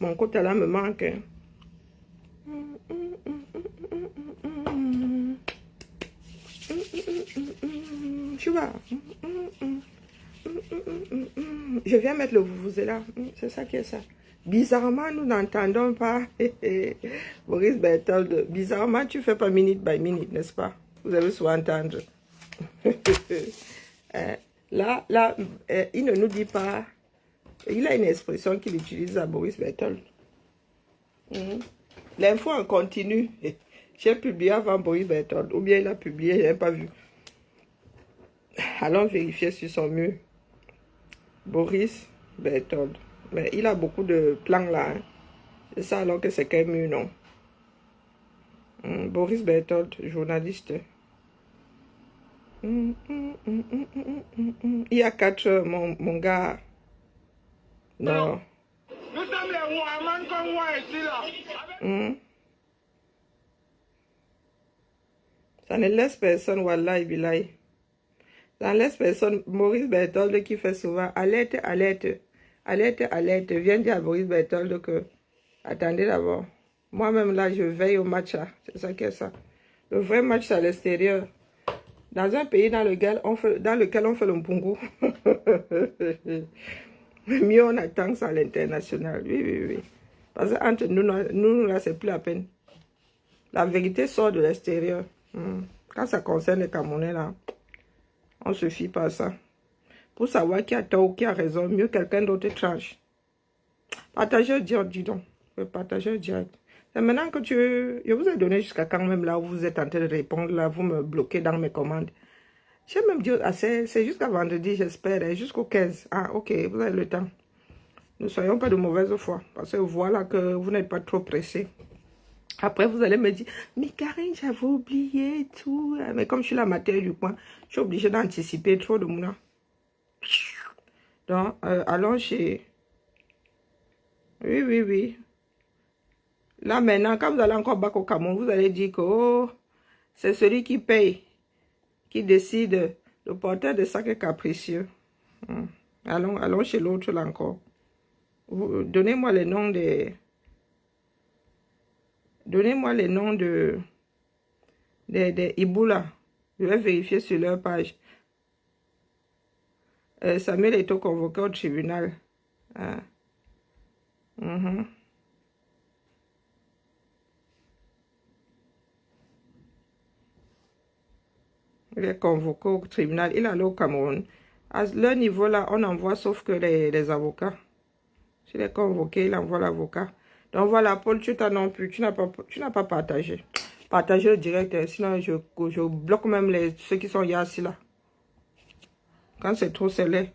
Mon côté là me manque. Hein. Tu vois. Je viens mettre le vuvuzela. C'est ça qui est ça. Bizarrement, nous n'entendons pas Boris Berthold. Bizarrement, tu fais pas minute by minute, n'est-ce pas? Vous avez souvent entendre. Là, il ne nous dit pas. Il a une expression qu'il utilise à Boris Berthold. L'info en continu. J'ai publié avant Boris Berthold. Ou bien il a publié, je n'ai pas vu. Allons vérifier sur son mur. Boris Berthold. Mais il a beaucoup de plans là. Hein. C'est ça alors que c'est quand même mieux, non? Boris Berthold, journaliste. Il y a 4 heures, mon gars. Non. Nous sommes les Ouaman comme moi ici là. Ça ne laisse personne, wallahi billahi. Ça ne laisse personne. Boris Berthold qui fait souvent alerte, alerte, alerte, alerte. Viens dire à Boris Berthold que attendez d'abord. Moi-même là, je veille au match. C'est ça qui est ça. Le vrai match, c'est à l'extérieur. Dans un pays dans lequel on fait le mpungu. Mieux on attend ça à l'international. Oui, oui, oui. Parce qu'entre nous là, c'est plus la peine. La vérité sort de l'extérieur. Quand ça concerne les Camerounais, là, on se fie pas à ça. Pour savoir qui a tort ou qui a raison, mieux quelqu'un d'autre tranche. Partagez direct, dis donc. Partagez direct. C'est maintenant que je vous ai donné jusqu'à quand même là où vous êtes en train de répondre, là, vous me bloquez dans mes commandes. J'ai même dit, c'est jusqu'à vendredi, j'espère, jusqu'au 15. Ah, ok, vous avez le temps. Ne soyons pas de mauvaise foi, parce que voilà que vous n'êtes pas trop pressé. Après, vous allez me dire, mais Karine, j'avais oublié tout. Mais comme je suis la matière du coin, je suis obligée d'anticiper trop de moulin. Donc, allons chez... Oui, oui, oui. Là, maintenant, quand vous allez encore back au Cameroun, vous allez dire que oh, c'est celui qui paye, qui décide. Le porteur de sac est capricieux. Allons chez l'autre là encore. Donnez-moi les noms des... Donnez-moi les noms des Iboula. Je vais vérifier sur leur page. Samuel est convoqué au tribunal. Ah. Il est convoqué au tribunal. Il est allé au Cameroun. À leur niveau là, on envoie sauf que les avocats. S'il est convoqué, il envoie l'avocat. Donc voilà, Paul, tu t'as non plus. Tu n'as pas partagé. Partagez le direct, sinon je bloque même ceux qui sont ici là. Quand c'est trop, c'est laid.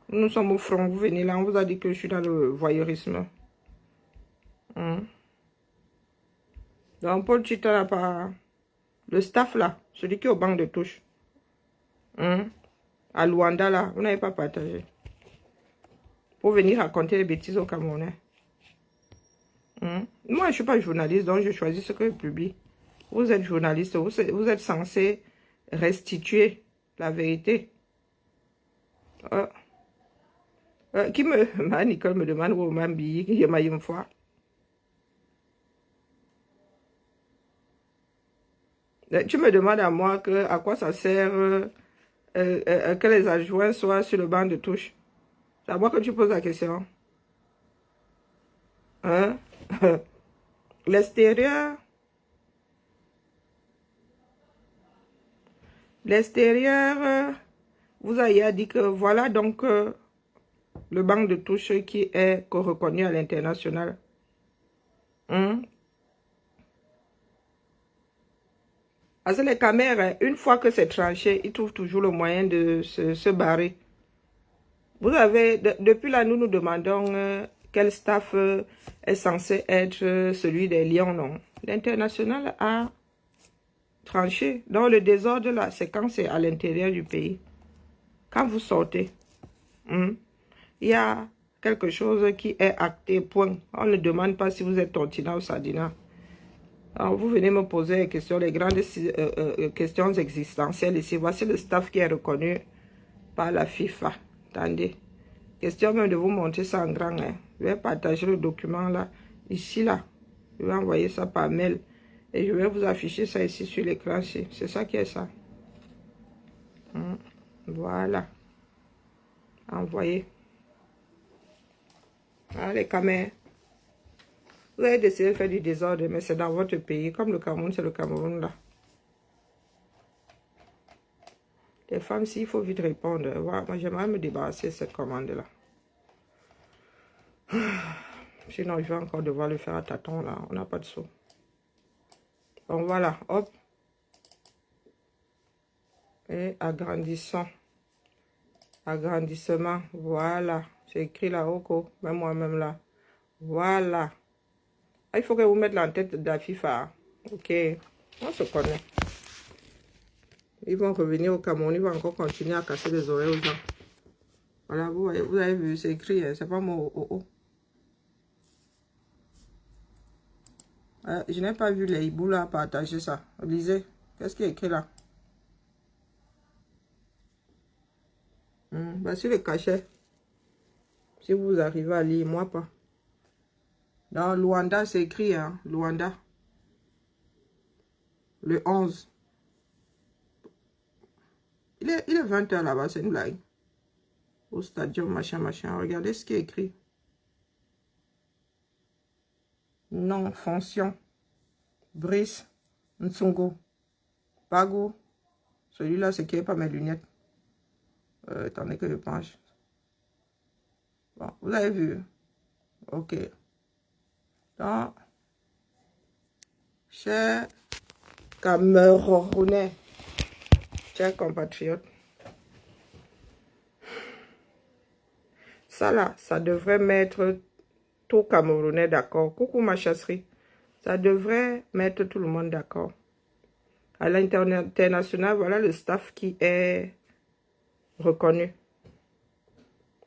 Nous sommes au front, vous venez là, on vous a dit que je suis dans le voyeurisme. Donc Paul, tu n'as pas... Le staff là, celui qui est au banc de touche. À Luanda là, vous n'avez pas partagé. Pour venir raconter les bêtises aux Camerounais. Moi, je ne suis pas journaliste, donc je choisis ce que je publie. Vous êtes journaliste, vous êtes censé restituer la vérité. Nicole me demande où m'a billet, qui m'a une fois. Tu me demandes à moi à quoi ça sert que les adjoints soient sur le banc de touche. C'est à moi que tu poses la question. Hein? L'extérieur, vous avez dit que voilà donc le banc de touche qui est reconnu à l'international. Parce que les caméras, une fois que c'est tranché, ils trouvent toujours le moyen de se barrer. Vous avez, depuis là, nous demandons quel staff est censé être celui des Lions, non. L'international a tranché. Dans le désordre, là, c'est quand c'est à l'intérieur du pays. Quand vous sortez, il y a quelque chose qui est acté, point. On ne demande pas si vous êtes Tortina ou Sardina. Alors, vous venez me poser les questions, les grandes questions existentielles ici. Voici le staff qui est reconnu par la FIFA. Attendez. Question même de vous montrer ça en grand. Hein. Je vais partager le document là, ici là. Je vais envoyer ça par mail. Et je vais vous afficher ça ici sur l'écran. C'est ça qui est ça. Voilà. Envoyé. Ah, les caméras. Vous avez décidé de faire du désordre, mais c'est dans votre pays. Comme le Cameroun, c'est le Cameroun là. Les femmes, s'il faut vite répondre. Voilà, moi, j'aimerais me débarrasser de cette commande-là. Sinon, je vais encore devoir le faire à tâtons, là. On n'a pas de sous. Donc, voilà. Hop. Et agrandissons. Agrandissement. Voilà. C'est écrit là-haut, même moi-même là. Voilà. Ah, il faut que vous mettez la tête de la FIFA. Ok. On se connaît. Ils vont revenir au Cameroun. Ils vont encore continuer à casser les oreilles aux gens. Voilà, vous avez vu, c'est écrit. C'est pas mon je n'ai pas vu les hiboux là partager ça. Lisez. Qu'est-ce qui est écrit là? Voici le cachet. Si vous arrivez à lire, moi pas. Dans Luanda, c'est écrit, hein. Luanda. Le 11. Il est 20 h là-bas, c'est une blague. Au stadium, machin, machin. Regardez ce qui est écrit. Non, fonction. Brice. Ntsongo. Pago. Celui-là, c'est qui est pas mes lunettes. Attendez que je penche. Bon, vous avez vu. Ok. Donc, chers Camerounais, chers compatriotes, ça là, ça devrait mettre tout Camerounais d'accord. Coucou ma chasserie. Ça devrait mettre tout le monde d'accord. À l'international, voilà le staff qui est reconnu.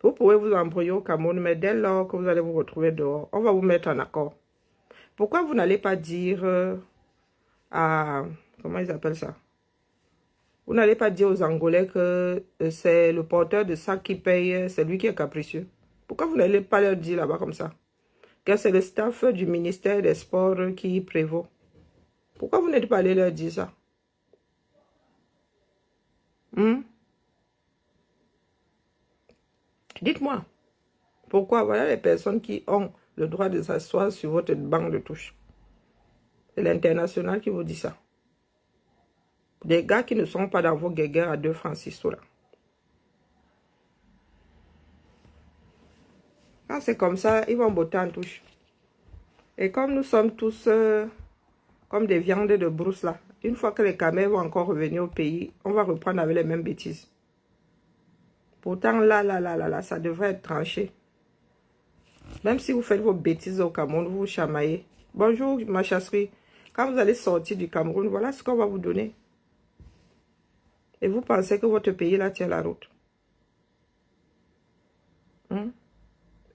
Vous pouvez vous embrouiller au Cameroun, mais dès lors que vous allez vous retrouver dehors, on va vous mettre en accord. Pourquoi vous n'allez pas dire à... Comment ils appellent ça? Vous n'allez pas dire aux Angolais que c'est le porteur de sac qui paye, c'est lui qui est capricieux. Pourquoi vous n'allez pas leur dire là-bas comme ça? Que c'est le staff du ministère des Sports qui prévaut. Pourquoi vous n'êtes pas allé leur dire ça? Dites-moi. Pourquoi? Voilà les personnes qui ont le droit de s'asseoir sur votre banc de touche. C'est l'international qui vous dit ça. Des gars qui ne sont pas dans vos guéguerres à 2 francs 6 là. Quand c'est comme ça, ils vont botter en touche. Et comme nous sommes tous comme des viandes de brousse là, une fois que les caméras vont encore revenir au pays, on va reprendre avec les mêmes bêtises. Pourtant là, ça devrait être tranché. Même si vous faites vos bêtises au Cameroun, vous vous chamaillez. Bonjour ma chasserie. Quand vous allez sortir du Cameroun, voilà ce qu'on va vous donner. Et vous pensez que votre pays là tient la route.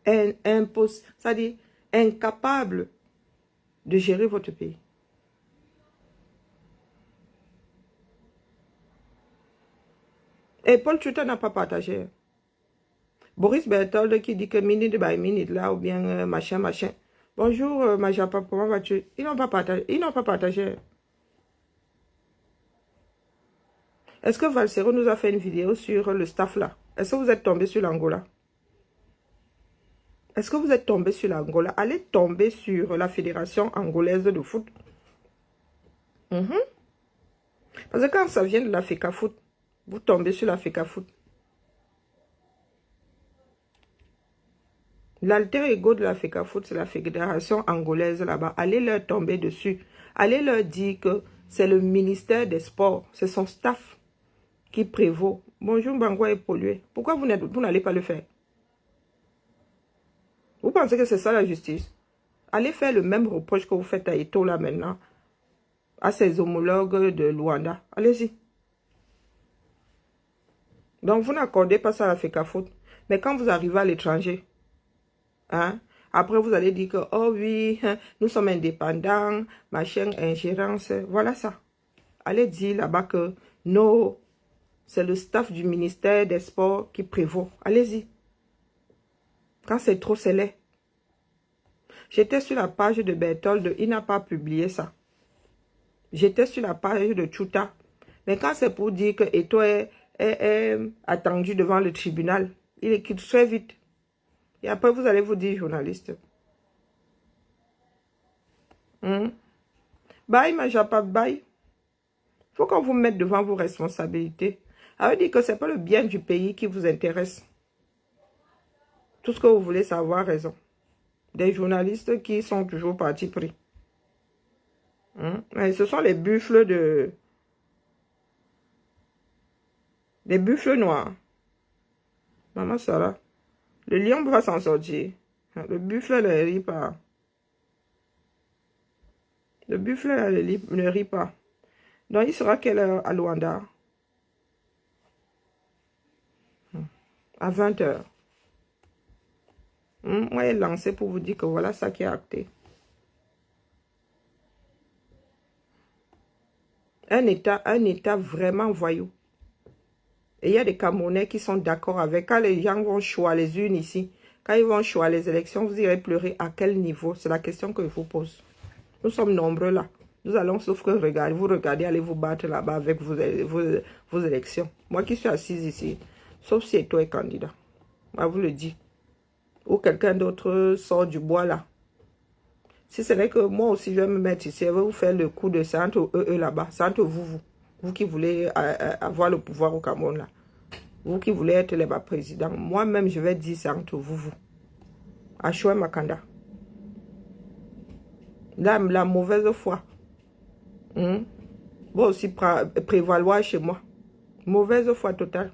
C'est-à-dire incapable de gérer votre pays. Et Paul Tuta n'a pas partagé. Boris Berthold qui dit que minute by minute là, ou bien machin. Bonjour ma Japa, comment vas-tu? Ils n'ont pas partagé. Est-ce que Valsero nous a fait une vidéo sur le staff là? Est-ce que vous êtes tombé sur l'Angola? Est-ce que vous êtes tombé sur l'Angola? Allez tomber sur la Fédération angolaise de foot. Parce que quand ça vient de la FECAFOOT, vous tombez sur la FECAFOOT. L'alter ego de la FECAFOOT, c'est la Fédération angolaise là-bas. Allez leur tomber dessus. Allez leur dire que c'est le ministère des Sports. C'est son staff qui prévaut. Bonjour, Bangwa est pollué. Pourquoi vous n'allez pas le faire? Vous pensez que c'est ça la justice? Allez faire le même reproche que vous faites à Eto'o là maintenant, à ses homologues de Luanda. Allez-y. Donc vous n'accordez pas ça à la FECAFOOT. Mais quand vous arrivez à l'étranger, hein, après vous allez dire que, oh oui, nous sommes indépendants, machin, ingérence, voilà ça. Allez dire là-bas que, non, c'est le staff du ministère des Sports qui prévaut. Allez-y. Quand c'est trop, c'est laid. J'étais sur la page de Berthold, il n'a pas publié ça. J'étais sur la page de Chuta. Mais quand c'est pour dire que Eto est attendu devant le tribunal, il écrit très vite. Et après, vous allez vous dire journaliste. Bye, ma japa, bye. Il faut qu'on vous mette devant vos responsabilités. Ça veut dire que ce n'est pas le bien du pays qui vous intéresse. Tout ce que vous voulez savoir, raison. Des journalistes qui sont toujours partis pris. Mais ce sont les buffles de... Les buffles noirs. Maman Sarah. Le lion va s'en sortir. Le buffle ne rit pas. Le buffle ne rit pas. Donc, il sera quelle heure à Luanda? À 20 h. Moi, il est lancé pour vous dire que voilà ça qui est acté. Un État vraiment voyou. Et il y a des Camerounais qui sont d'accord avec. Quand les gens vont choisir les unes ici, quand ils vont choisir les élections, vous irez pleurer à quel niveau? C'est la question que je vous pose. Nous sommes nombreux là. Nous allons sauf que regarder, vous regardez, allez vous battre là-bas avec vos élections. Moi qui suis assise ici, sauf si toi est candidat. Moi, vous le dis. Ou quelqu'un d'autre sort du bois là. Si ce n'est que moi aussi, je vais me mettre ici, je vais vous faire le coup de c'est entre eux là-bas. C'est entre vous qui voulez avoir le pouvoir au Cameroun là. Vous qui voulez être le président. Moi-même, je vais dire c'est entre vous. Achoua Makanda. La mauvaise foi. Bon aussi prévaloir chez moi. Mauvaise foi totale.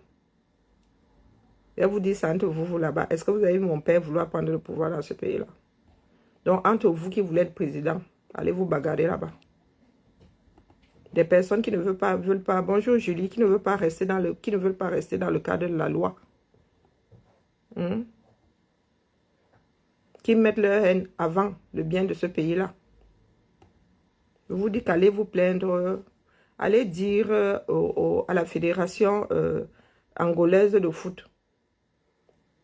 Je vous dis c'est entre vous là-bas. Est-ce que vous avez vu mon père vouloir prendre le pouvoir dans ce pays-là? Donc, entre vous qui voulez être président, allez vous bagarrer là-bas. Des personnes qui ne veulent pas, bonjour Julie, qui ne veulent pas rester dans le cadre de la loi. Qui mettent leur haine avant le bien de ce pays-là. Je vous dis qu'allez vous plaindre, allez dire à la fédération angolaise de foot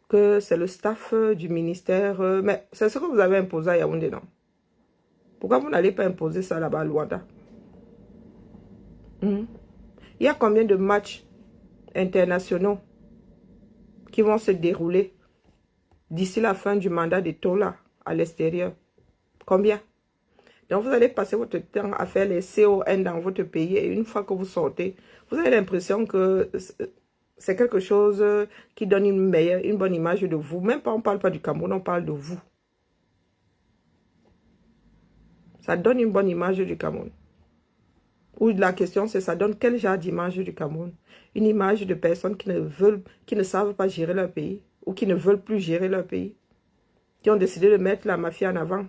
que c'est le staff du ministère, mais c'est ce que vous avez imposé à Yaoundé, non? Pourquoi vous n'allez pas imposer ça là-bas à Luanda? Il y a combien de matchs internationaux qui vont se dérouler d'ici la fin du mandat de Tola à l'extérieur? Combien? Donc vous allez passer votre temps à faire les CON dans votre pays et une fois que vous sortez, vous avez l'impression que c'est quelque chose qui donne une bonne image de vous. Même pas, on ne parle pas du Cameroun, on parle de vous. Ça donne une bonne image du Cameroun. Ou la question c'est, ça donne quel genre d'image du Cameroun? Une image de personnes qui ne savent pas gérer leur pays ou qui ne veulent plus gérer leur pays. Qui ont décidé de mettre la mafia en avant.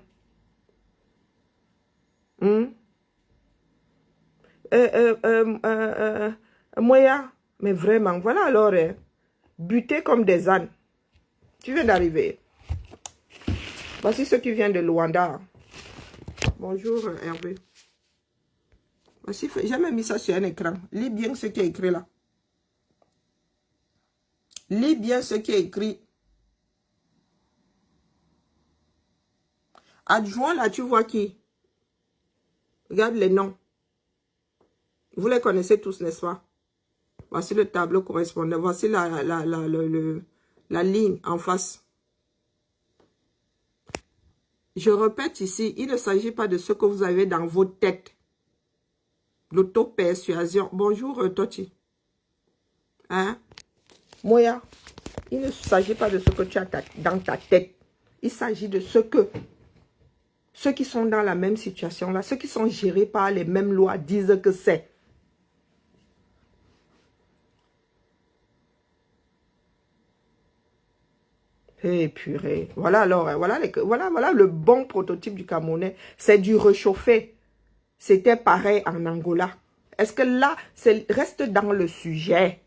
Moya, mais vraiment, voilà alors, butés comme des ânes. Tu viens d'arriver. Voici ce qui vient de Luanda. Bonjour Hervé. Voici, j'ai même mis ça sur un écran. Lis bien ce qui est écrit là. Lis bien ce qui est écrit. Adjoint là, tu vois qui? Regarde les noms. Vous les connaissez tous, n'est-ce pas? Voici le tableau correspondant. Voici la ligne en face. Je répète ici, il ne s'agit pas de ce que vous avez dans vos têtes. L'auto-persuasion. Bonjour, Toti. Hein? Moya, il ne s'agit pas de ce que tu as dans ta tête. Il s'agit de ce que ceux qui sont dans la même situation là, ceux qui sont gérés par les mêmes lois disent que c'est. Eh purée. Voilà alors, voilà le bon prototype du Camerounais. C'est du réchauffé. C'était pareil en Angola. Est-ce que là, reste dans le sujet?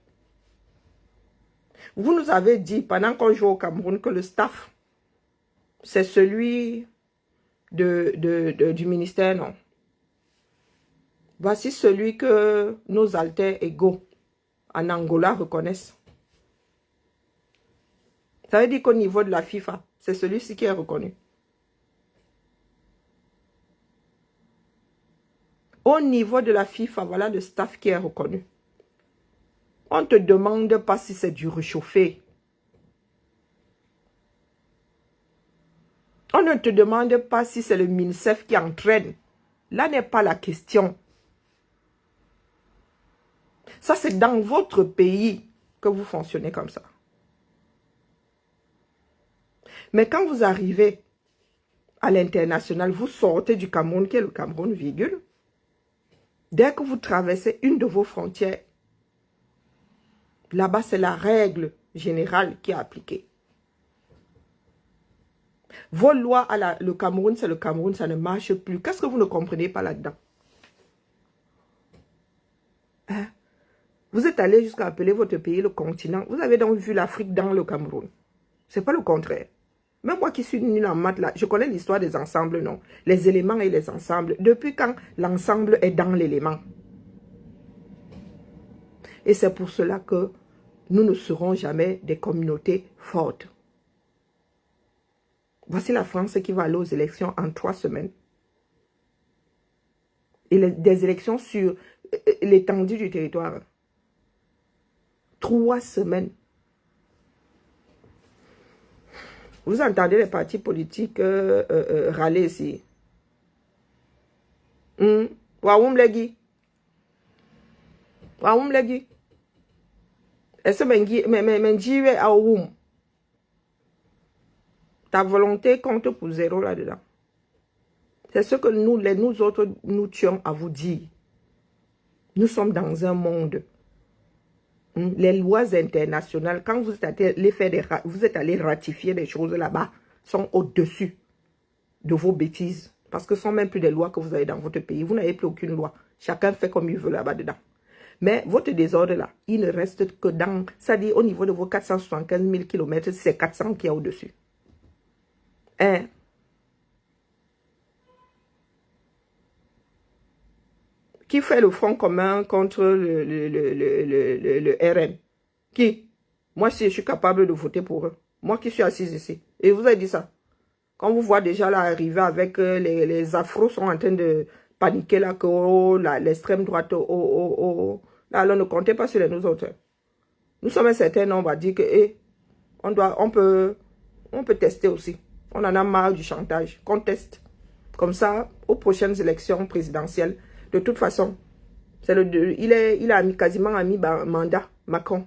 Vous nous avez dit, pendant qu'on joue au Cameroun, que le staff, c'est celui du ministère, non? Voici celui que nos alter égaux en Angola reconnaissent. Ça veut dire qu'au niveau de la FIFA, c'est celui-ci qui est reconnu. Au niveau de la FIFA, voilà le staff qui est reconnu. On ne te demande pas si c'est du réchauffé. On ne te demande pas si c'est le MINSEF qui entraîne. Là n'est pas la question. Ça, c'est dans votre pays que vous fonctionnez comme ça. Mais quand vous arrivez à l'international, vous sortez du Cameroun, qui est le Cameroun, virgule. Dès que vous traversez une de vos frontières, là-bas, c'est la règle générale qui est appliquée. Vos lois le Cameroun, c'est le Cameroun, ça ne marche plus. Qu'est-ce que vous ne comprenez pas là-dedans? Hein? Vous êtes allé jusqu'à appeler votre pays le continent. Vous avez donc vu l'Afrique dans le Cameroun. C'est pas le contraire. Même moi qui suis nul en maths, là, je connais l'histoire des ensembles, non? Les éléments et les ensembles. Depuis quand l'ensemble est dans l'élément? Et c'est pour cela que nous ne serons jamais des communautés fortes. Voici la France qui va aller aux élections en 3 semaines. Et des élections sur l'étendue du territoire. 3 semaines. Vous entendez les partis politiques râler ici. Waoum Legui. Waoum Legui. Est-ce que Aoum? Ta volonté compte pour 0 là-dedans. C'est ce que nous autres, nous tuons à vous dire. Nous sommes dans un monde. Les lois internationales, quand vous êtes allé ratifier des choses là-bas, sont au-dessus de vos bêtises. Parce que ce ne sont même plus des lois que vous avez dans votre pays. Vous n'avez plus aucune loi. Chacun fait comme il veut là-bas dedans. Mais votre désordre là, il ne reste que dans, c'est-à-dire au niveau de vos 475 000 km, c'est 400 qui est au-dessus. Hein? Qui fait le front commun contre le RN? Qui? Moi, si je suis capable de voter pour eux. Moi qui suis assise ici. Et vous avez dit ça. Quand vous voyez déjà là arriver avec les afros sont en train de paniquer là que l'extrême droite, là, alors ne comptez pas sur nous autres. Nous sommes un certain nombre à dire que on peut tester aussi. On en a marre du chantage. Qu'on teste. Comme ça, aux prochaines élections présidentielles, de toute façon, il a quasiment à mi-mandat, Macron.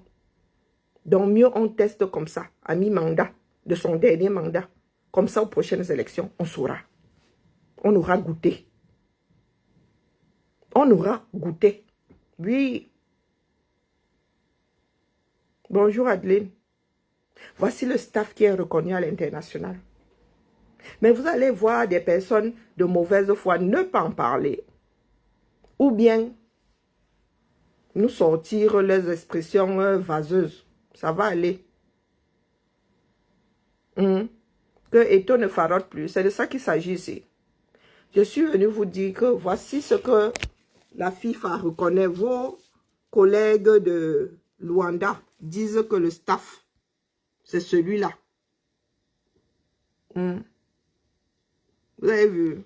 Donc mieux on teste comme ça, à mi-mandat, de son dernier mandat. Comme ça, aux prochaines élections, on saura. On aura goûté. On aura goûté. Oui. Bonjour Adeline. Voici le staff qui est reconnu à l'international. Mais vous allez voir des personnes de mauvaise foi ne pas en parler. Ou bien nous sortir les expressions vaseuses. Ça va aller. Que Eto ne farote plus. C'est de ça qu'il s'agit ici. Je suis venu vous dire que voici ce que la FIFA reconnaît. Vos collègues de Luanda disent que le staff, c'est celui-là. Vous avez vu?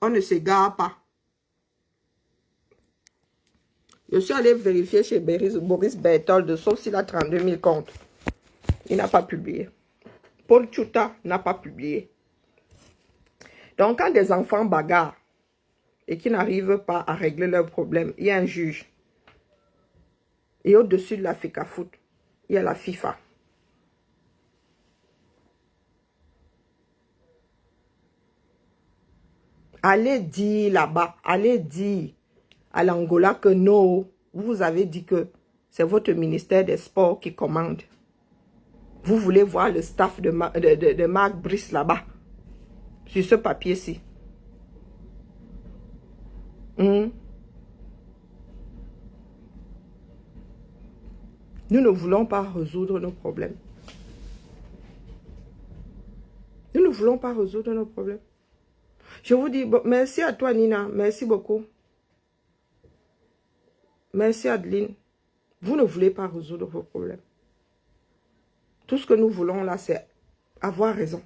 On ne s'égare pas. Je suis allé vérifier chez Boris Berthold, sauf s'il a 32 000 comptes. Il n'a pas publié. Paul Tchouta n'a pas publié. Donc, quand des enfants bagarrent et qui n'arrivent pas à régler leurs problèmes, il y a un juge. Et au-dessus de la FECAFOOT, il y a la FIFA. Allez dire là-bas, allez dire à l'Angola que non, vous avez dit que c'est votre ministère des Sports qui commande. Vous voulez voir le staff de Marc Brice là-bas, sur ce papier-ci. Nous ne voulons pas résoudre nos problèmes. Nous ne voulons pas résoudre nos problèmes. Je vous dis, bon, merci à toi Nina, merci beaucoup. Merci Adeline. Vous ne voulez pas résoudre vos problèmes. Tout ce que nous voulons là, c'est avoir raison.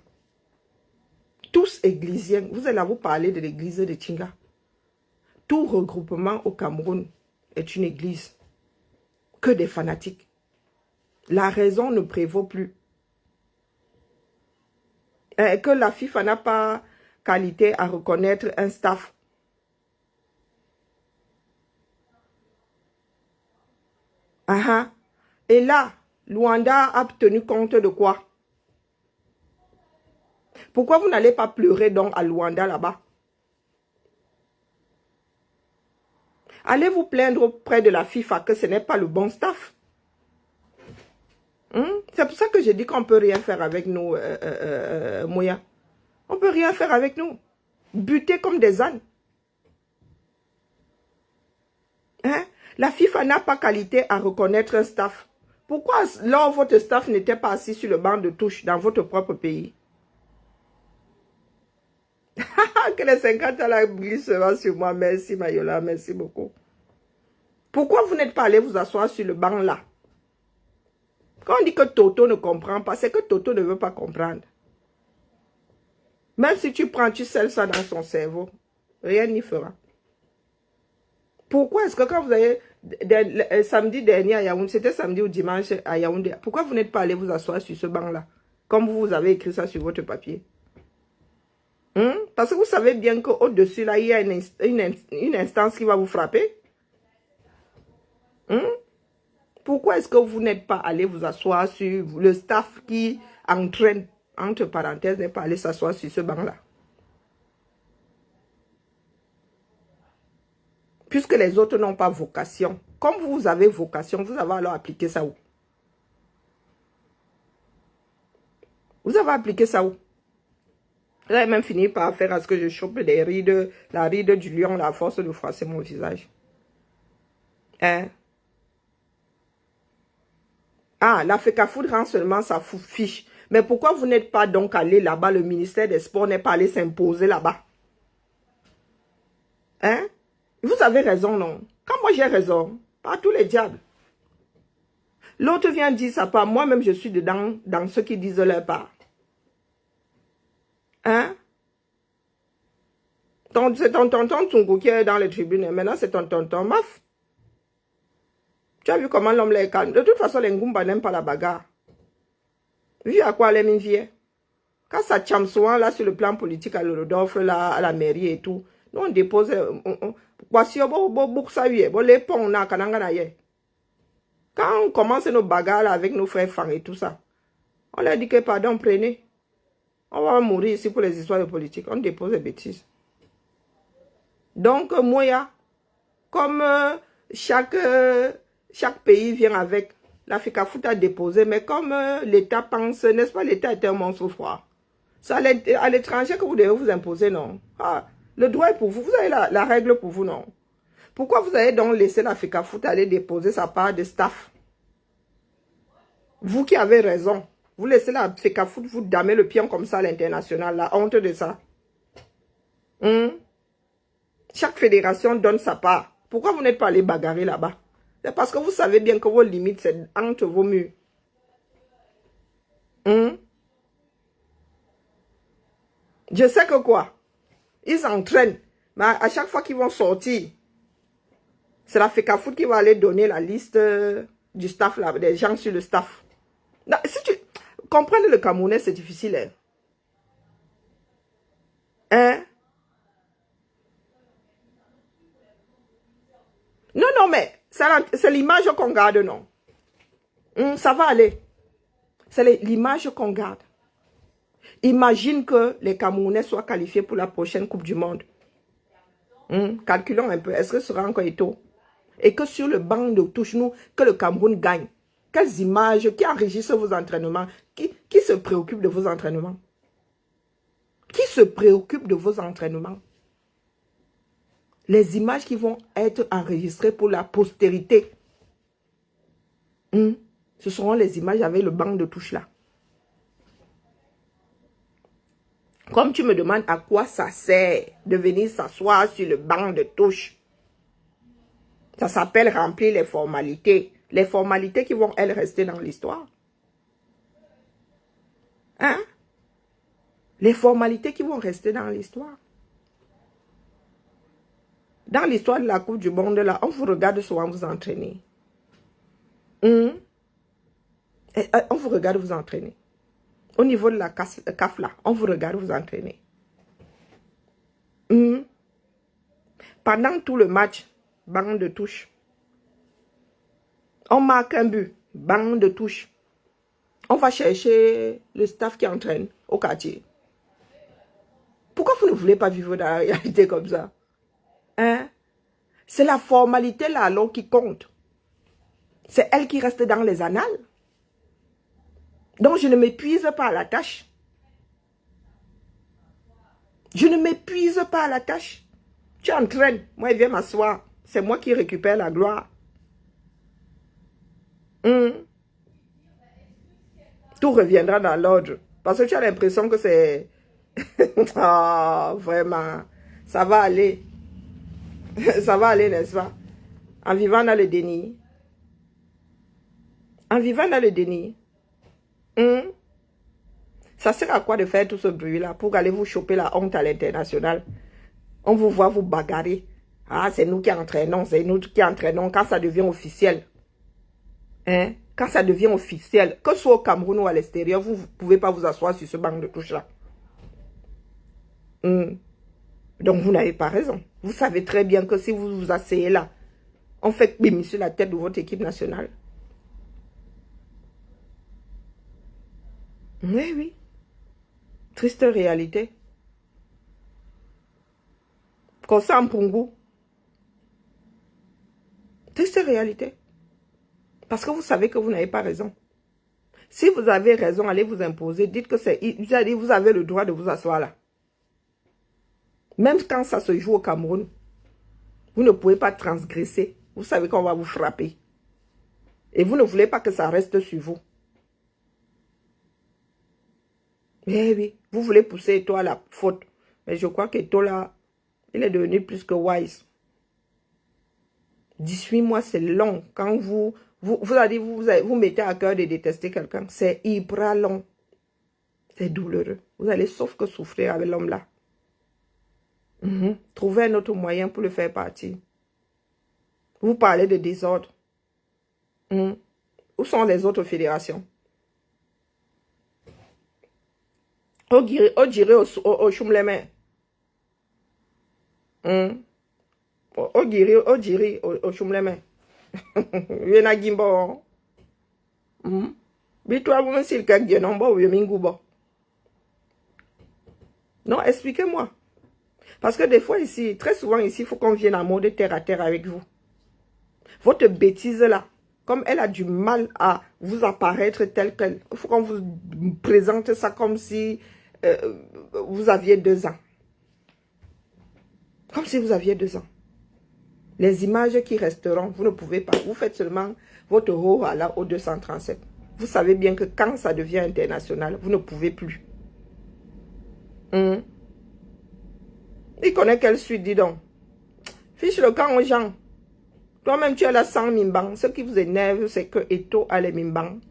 Tous églisiens, vous allez vous parler de l'église de Tchinga. Tout regroupement au Cameroun est une église. Que des fanatiques. La raison ne prévaut plus. Que la FIFA n'a pas qualité à reconnaître un staff. Ah, et là, Luanda a tenu compte de quoi? Pourquoi vous n'allez pas pleurer donc à Luanda là-bas? Allez vous plaindre auprès de la FIFA que ce n'est pas le bon staff. C'est pour ça que je dis qu'on ne peut rien faire avec nous, Moya. On ne peut rien faire avec nous. Buter comme des ânes. Hein? La FIFA n'a pas qualité à reconnaître un staff. Pourquoi, lors votre staff n'était pas assis sur le banc de touche dans votre propre pays? Que les 50 ans la glisse sur moi. Merci Mayola, merci beaucoup. Pourquoi vous n'êtes pas allé vous asseoir sur le banc là? Quand on dit que Toto ne comprend pas, c'est que Toto ne veut pas comprendre. Même si tu prends, tu scelles ça dans son cerveau, rien n'y fera. Pourquoi est-ce que quand vous avez, samedi dernier à Yaoundé, c'était samedi ou dimanche à Yaoundé, pourquoi vous n'êtes pas allé vous asseoir sur ce banc-là, comme vous avez écrit ça sur votre papier? Parce que vous savez bien qu'au-dessus, là, il y a une instance qui va vous frapper. Pourquoi est-ce que vous n'êtes pas allé vous asseoir sur le staff qui entraîne, entre parenthèses, n'est pas allé s'asseoir sur ce banc-là? Puisque les autres n'ont pas vocation. Comme vous avez vocation, vous avez alors appliqué ça où? Vous avez appliqué ça où? Vous avez même fini par faire à ce que je chope des rides, la ride du lion, la force de froisser mon visage. Hein? Ah, la FECAFOOT rend seulement sa fiche. Mais pourquoi vous n'êtes pas donc allé là-bas, le ministère des Sports n'est pas allé s'imposer là-bas? Hein? Vous avez raison, non? Quand moi j'ai raison, pas tous les diables. L'autre vient dire sa part, moi-même je suis dedans, dans ceux qui disent leur part. Hein? C'est ton tonton Tungu qui est dans les tribunes, et maintenant c'est ton tonton Maf. Tu as vu comment l'homme les calme? De toute façon, les Ngumba n'aiment pas la bagarre. Vu à quoi les m'invier? Quand ça chame souvent là sur le plan politique à l'Eurodorf, là, à la mairie et tout, nous on dépose. Quand on commence nos bagarres là, avec nos frères fans et tout ça, on leur dit que pardon, prenez. On va mourir ici pour les histoires de politique. On dépose des bêtises. Donc, Moya, comme chaque pays vient avec, la FECAFOOT a déposé, mais comme l'État pense, n'est-ce pas, l'État est un monstre froid. C'est à l'étranger que vous devez vous imposer, non? Ah, le droit est pour vous. Vous avez la règle pour vous, non? Pourquoi vous avez donc laissé la FECAFOOT aller déposer sa part de staff? Vous qui avez raison. Vous laissez la FECAFOOT vous damer le pion comme ça à l'international. La honte de ça. Chaque fédération donne sa part. Pourquoi vous n'êtes pas allé bagarrer là-bas? C'est parce que vous savez bien que vos limites, c'est entre vos murs. Je sais que quoi? Ils s'entraînent. Mais à chaque fois qu'ils vont sortir, c'est la FECAFOOT qui va aller donner la liste du staff, là, des gens sur le staff. Non, si tu comprends le Camerounais, c'est difficile. Hein? Hein? Non, non, mais c'est l'image qu'on garde, non? Ça va aller. C'est l'image qu'on garde. Imagine que les Camerounais soient qualifiés pour la prochaine Coupe du Monde. Calculons un peu. Est-ce que ce sera encore tôt? Et que sur le banc de touche, nous, que le Cameroun gagne. Quelles images, qui enregistrent vos entraînements? Qui se préoccupe de vos entraînements? Qui se préoccupe de vos entraînements? Les images qui vont être enregistrées pour la postérité. Ce seront les images avec le banc de touche là. Comme tu me demandes à quoi ça sert de venir s'asseoir sur le banc de touche. Ça s'appelle remplir les formalités. Les formalités qui vont, elles, rester dans l'histoire. Hein? Les formalités qui vont rester dans l'histoire. Dans l'histoire de la Coupe du Monde, là, on vous regarde souvent vous entraîner. On vous regarde vous entraîner. Au niveau de la CAF, là, on vous regarde vous entraîner. Pendant tout le match, bang de touche. On marque un but, bang de touche. On va chercher le staff qui entraîne au quartier. Pourquoi vous ne voulez pas vivre dans la réalité comme ça? Hein? C'est la formalité là alors qui compte. C'est elle qui reste dans les annales. Donc je ne m'épuise pas à la tâche. Je ne m'épuise pas à la tâche. Tu entraînes, moi je viens m'asseoir. C'est moi qui récupère la gloire. Tout reviendra dans l'ordre. Parce que tu as l'impression que c'est... Ah, vraiment. Ça va aller. Ça va aller, n'est-ce pas? En vivant dans le déni. En vivant dans le déni. Ça sert à quoi de faire tout ce bruit-là pour aller vous choper la honte à l'international? On vous voit vous bagarrer. Ah, c'est nous qui entraînons, c'est nous qui entraînons quand ça devient officiel. Hein? Quand ça devient officiel, que ce soit au Cameroun ou à l'extérieur, vous ne pouvez pas vous asseoir sur ce banc de touche-là. Donc, vous n'avez pas raison. Vous savez très bien que si vous vous asseyez là, on fait bémis sur la tête de votre équipe nationale. Oui, oui. Triste réalité. Kosa Mpungu. Triste réalité. Parce que vous savez que vous n'avez pas raison. Si vous avez raison, allez vous imposer. Dites que c'est... Vous avez le droit de vous asseoir là. Même quand ça se joue au Cameroun, vous ne pouvez pas transgresser. Vous savez qu'on va vous frapper. Et vous ne voulez pas que ça reste sur vous. Eh oui, vous voulez pousser Eto'o à la faute. Mais je crois qu'Eto'o là, il est devenu plus que wise. 18 mois, c'est long. Quand vous mettez à cœur de détester quelqu'un, c'est hyper long. C'est douloureux. Vous allez sauf que souffrir avec l'homme là. Trouvez un autre moyen pour le faire partir. Vous parlez de désordre. Où sont les autres fédérations? Au Chumleme. Au Chumleme. Yena Gimbo. Bitoa vous m'sil kak genombo ou yomingubo. Non, expliquez-moi. Parce que des fois ici, très souvent ici, il faut qu'on vienne en mode terre à terre avec vous. Votre bêtise là, comme elle a du mal à vous apparaître telle qu'elle, il faut qu'on vous présente ça comme si vous aviez 2 ans. Comme si vous aviez 2 ans. Les images qui resteront, vous ne pouvez pas. Vous faites seulement votre haut à la au 237. Vous savez bien que quand ça devient international, vous ne pouvez plus. Il connaît quelle suite, dis donc. Fiche le camp aux gens. Toi-même, tu es là sans mimbang. Ce qui vous énerve, c'est que Eto'o a les mimbang.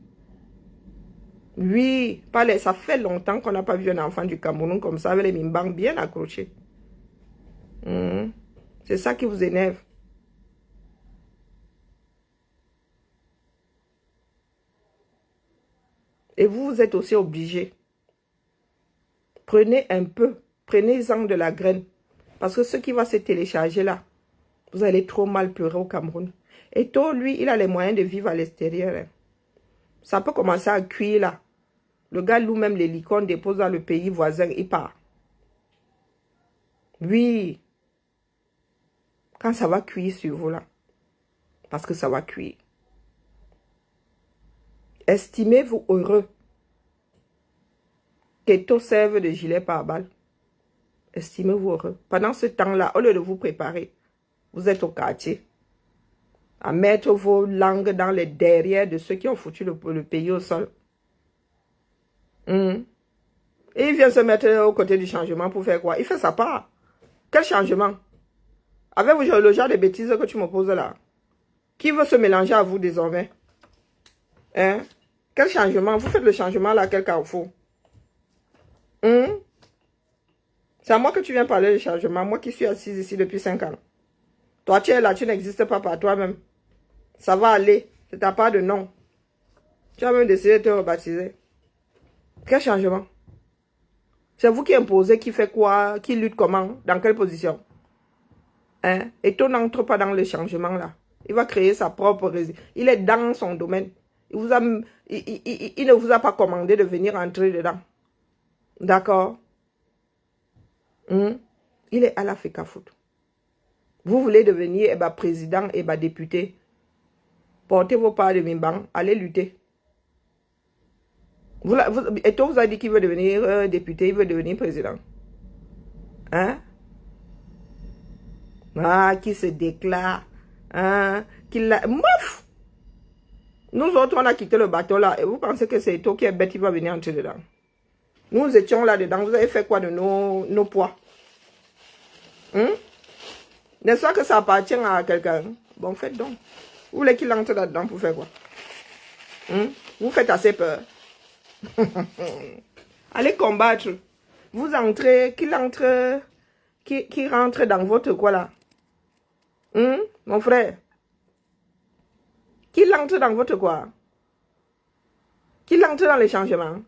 Oui, ça fait longtemps qu'on n'a pas vu un enfant du Cameroun comme ça, avec les mimbang bien accrochés. C'est ça qui vous énerve. Et vous êtes aussi obligé. Prenez un peu, prenez-en de la graine. Parce que ce qui va se télécharger là, vous allez trop mal pleurer au Cameroun. Eto'o, lui, il a les moyens de vivre à l'extérieur. Ça peut commencer à cuire là. Le gars loue même les licornes, dépose dans le pays voisin, il part. Oui. Quand ça va cuire sur vous là. Parce que ça va cuire. Estimez-vous heureux qu'Eto'o serve de gilet pare-balles. Estimez-vous heureux. Pendant ce temps-là, au lieu de vous préparer, vous êtes au quartier. À mettre vos langues dans les derrières de ceux qui ont foutu le pays au sol. Et il vient se mettre aux côtés du changement pour faire quoi? Il fait sa part. Quel changement? Avec le genre de bêtises que tu me poses là. Qui veut se mélanger à vous désormais? Hein? Quel changement? Vous faites le changement là à quel carrefour? C'est à moi que tu viens parler de changement. Moi qui suis assise ici depuis 5 ans. Toi, tu es là, tu n'existes pas par toi-même. Ça va aller. C'est ta part de nom. Tu as même décidé de te rebaptiser. Quel changement? C'est vous qui imposez, qui fait quoi, qui lutte comment, dans quelle position? Hein? Et toi, n'entre pas dans le changement là. Il va créer sa propre résistance. Il est dans son domaine. Il ne vous a pas commandé de venir entrer dedans. D'accord? Il est à la FECAFOOT. Vous voulez devenir président et député. Portez vos parts de Mimban. Allez lutter. Et toi, vous avez dit qu'il veut devenir député, il veut devenir président. Hein? Ah, qui se déclare. Hein? Mouf! Nous autres, on a quitté le bateau là. Et vous pensez que c'est toi qui est bête, il va venir entrer dedans. Nous étions là-dedans. Vous avez fait quoi de nos poids? N'est-ce pas que ça appartient à quelqu'un? Bon, faites donc. Vous voulez qu'il entre là-dedans pour faire quoi? Vous faites assez peur. Allez combattre. Vous entrez, qu'il entre, qui rentre dans votre quoi là? Mon frère? Qu'il entre dans votre quoi? Qu'il entre dans les changements?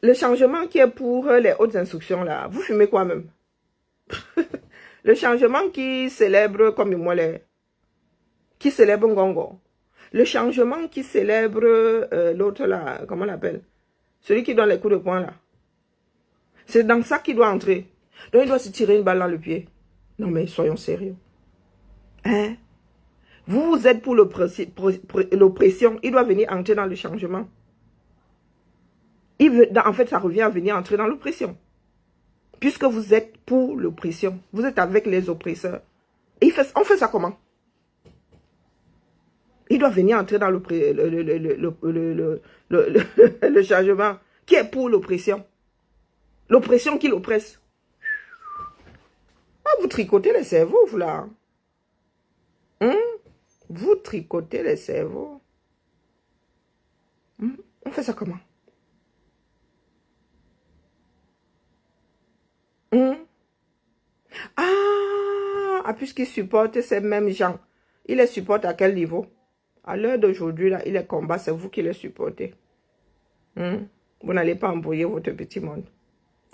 Le changement qui est pour les hautes instructions là, vous fumez quoi même? Le changement qui célèbre comme moi les... Qui célèbre Ngongo. Le changement qui célèbre l'autre là, comment on l'appelle? Celui qui donne les coups de poing là. C'est dans ça qu'il doit entrer. Donc il doit se tirer une balle dans le pied. Non mais soyons sérieux. Hein? Vous êtes pour l'oppression. Il doit venir entrer dans le changement. En fait, ça revient à venir entrer dans l'oppression. Puisque vous êtes pour l'oppression. Vous êtes avec les oppresseurs. Et on fait ça comment? Il doit venir entrer dans le changement qui est pour l'oppression. L'oppression qui l'oppresse. Ah, vous tricotez les cerveaux, vous là. Vous tricotez les cerveaux. On fait ça comment? Puisqu'il supporte ces mêmes gens, il les supporte à quel niveau? À l'heure d'aujourd'hui, là, il les combat, c'est vous qui les supportez. Vous n'allez pas envoyer votre petit monde.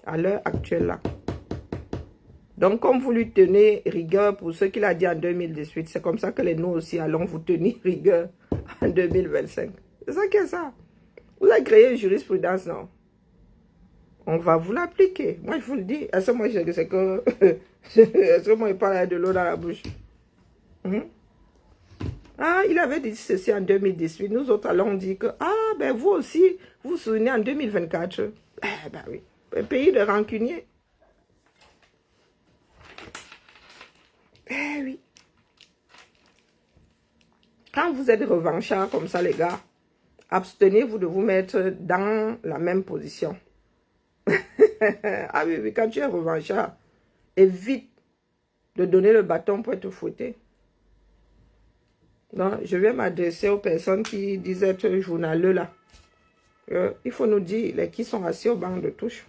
À l'heure actuelle, là. Donc, comme vous lui tenez rigueur pour ce qu'il a dit en 2018, c'est comme ça que nous aussi allons vous tenir rigueur en 2025. C'est ça qui est ça. Vous avez créé une jurisprudence, non? On va vous l'appliquer. Moi, je vous le dis. Est-ce que moi, je sais que... Est-ce que moi, il parle de l'eau dans la bouche? Ah, il avait dit ceci en 2018. Nous autres allons dire que... Ah, ben vous aussi, vous vous souvenez en 2024. Ben oui. Un pays de rancuniers. Oui. Quand vous êtes revanchards comme ça, les gars, abstenez-vous de vous mettre dans la même position. Ah oui, quand tu es revanchard, évite de donner le bâton pour être fouetté. Donc, je vais m'adresser aux personnes qui disent être journaleux là. Il faut nous dire qui sont assis au banc de touche.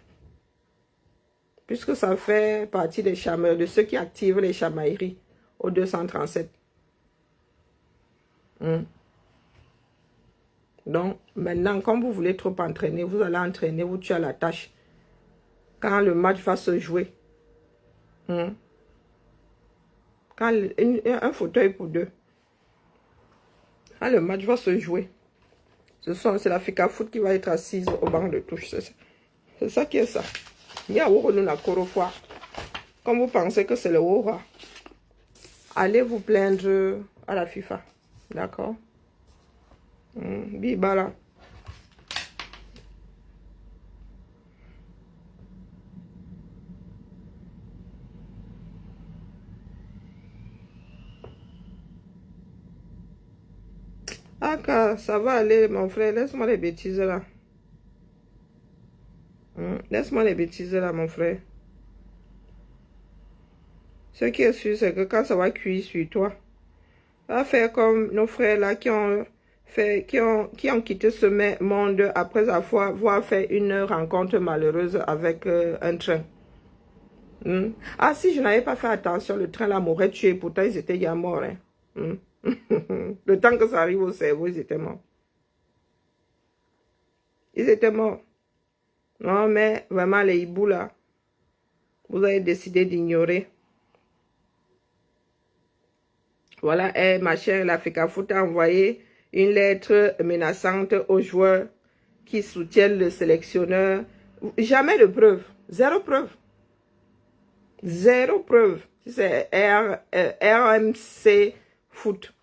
Puisque ça fait partie des chamailleries, de ceux qui activent les chamailleries au 237. Donc, maintenant, quand vous voulez trop entraîner, vous allez entraîner, vous tuez à la tâche. Quand le match va se jouer. Quand un fauteuil pour deux. Quand le match va se jouer. C'est la FECAFOOT qui va être assise au banc de touche. C'est ça qui est ça. Comme vous pensez que c'est le Wora, allez vous plaindre à la FIFA. D'accord? Bibala. Ah, ça va aller, mon frère. Laisse-moi les bêtises là. Laisse-moi les bêtises là, mon frère. Ce qui est sûr, c'est que quand ça va cuire sur toi, ça va faire comme nos frères là qui ont quitté ce monde après avoir fait une rencontre malheureuse avec un train. Ah, si je n'avais pas fait attention, le train là m'aurait tué. Pourtant, ils étaient déjà morts. Hein. Le temps que ça arrive au cerveau, ils étaient morts. Ils étaient morts. Non, mais vraiment, les hiboux là, vous avez décidé d'ignorer. Voilà, ma chère, l'Africa Foot a envoyé une lettre menaçante aux joueurs qui soutiennent le sélectionneur. Jamais de preuve. Zéro preuve. Zéro preuve. C'est RMC Foot.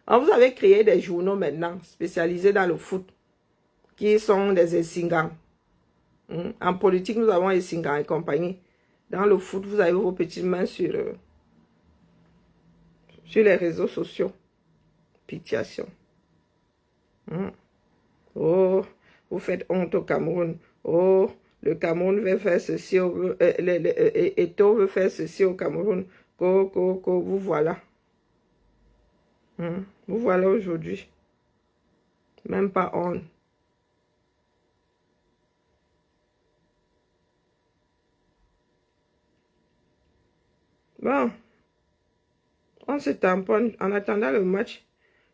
Alors, vous avez créé des journaux maintenant spécialisés dans le foot qui sont des Essingans. En politique, nous avons Essingans et compagnie. Dans le foot, vous avez vos petites mains sur les réseaux sociaux. Pitiation. Oh, vous faites honte au Cameroun. Oh, le Cameroun veut faire ceci, Eto'o veut faire ceci au Cameroun. Vous voilà. Vous voilà aujourd'hui. Même pas honte. Bon, on se tamponne. En attendant le match,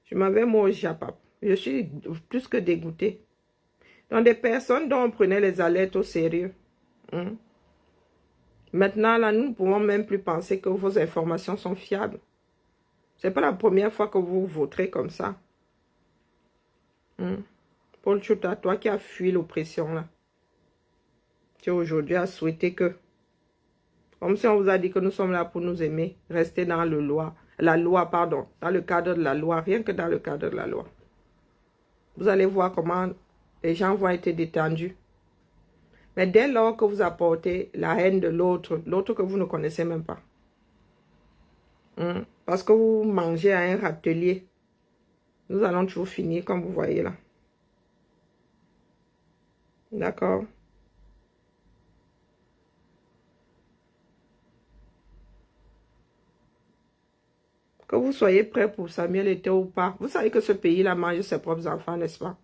je m'avais mis au Japap. Je suis plus que dégoûté. Donc, des personnes dont on prenait les alertes au sérieux. Maintenant, là, nous ne pouvons même plus penser que vos informations sont fiables. Ce n'est pas la première fois que vous voterez comme ça. Paul Chouta, toi qui as fui l'oppression, là. Tu aujourd'hui as souhaité que, comme si on vous a dit que nous sommes là pour nous aimer, rester dans la loi, dans le cadre de la loi, rien que dans le cadre de la loi. Vous allez voir comment les gens vont être détendus. Mais dès lors que vous apportez la haine de l'autre, l'autre que vous ne connaissez même pas, parce que vous mangez à un râtelier, nous allons toujours finir comme vous voyez là. D'accord? Que vous soyez prêts pour Samuel Eto'o ou pas, vous savez que ce pays-là mange ses propres enfants, n'est-ce pas?